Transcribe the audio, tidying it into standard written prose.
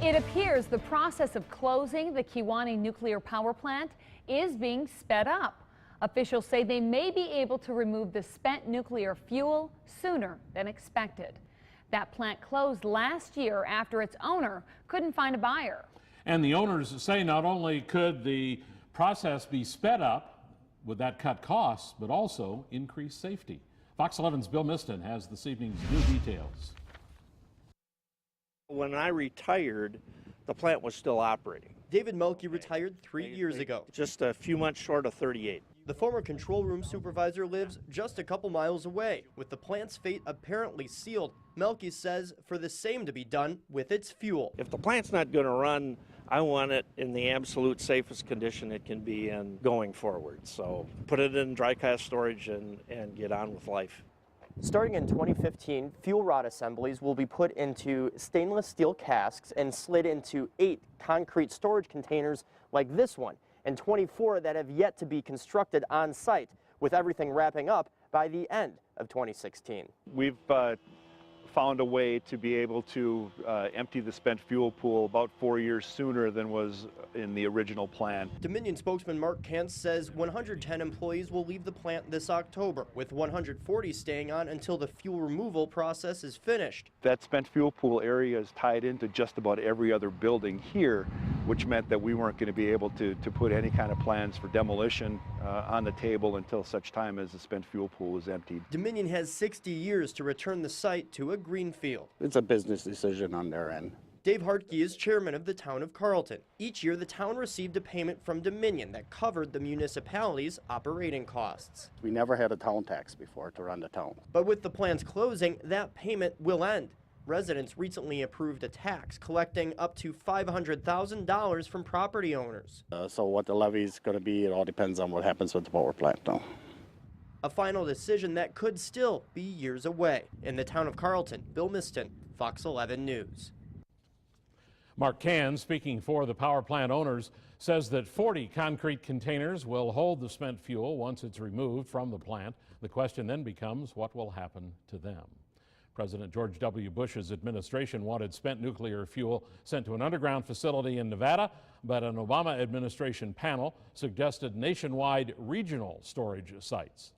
It appears the process of closing the Kewaunee Nuclear Power Plant is being sped up. Officials say they may be able to remove the spent nuclear fuel sooner than expected. That plant closed last year after its owner couldn't find a buyer. And the owners say not only could the process be sped up, would that cut costs, but also increase safety. Fox 11's Bill Miston has this evening's new details. When I retired, the plant was still operating. David Melke retired 3 years ago. Just a few months short of 38. The former control room supervisor lives just a couple miles away. With the plant's fate apparently sealed, Melke says for the same to be done with its fuel. If the plant's not going to run, I want it in the absolute safest condition it can be in going forward. So put it in dry cask storage and get on with life. Starting in 2015, fuel rod assemblies will be put into stainless steel casks and slid into 8 concrete storage containers like this one, and 24 that have yet to be constructed on site, with everything wrapping up by the end of 2016. We've found a way to be able to empty the spent fuel pool about 4 years sooner than was in the original plan. Dominion spokesman Mark Kantz says 110 employees will leave the plant this October, with 140 staying on until the fuel removal process is finished. That spent fuel pool area is tied into just about every other building here, which meant that we weren't going to be able to put any kind of plans for demolition on the table until such time as the spent fuel pool was emptied. Dominion has 60 years to return the site to a greenfield. It's a business decision on their end. Dave Hartke is chairman of the town of Carlton. Each year, the town received a payment from Dominion that covered the municipality's operating costs. We never had a town tax before to run the town. But with the plant's closing, that payment will end. Residents recently approved a tax collecting up to $500,000 from property owners. So what the levy is going to be, it all depends on what happens with the power plant now. A final decision that could still be years away. In the town of Carlton, Bill Miston, Fox 11 News. Mark Kantz, speaking for the power plant owners, says that 40 concrete containers will hold the spent fuel once it's removed from the plant. The question then becomes what will happen to them. President George W. Bush's administration wanted spent nuclear fuel sent to an underground facility in Nevada, but an Obama administration panel suggested nationwide regional storage sites.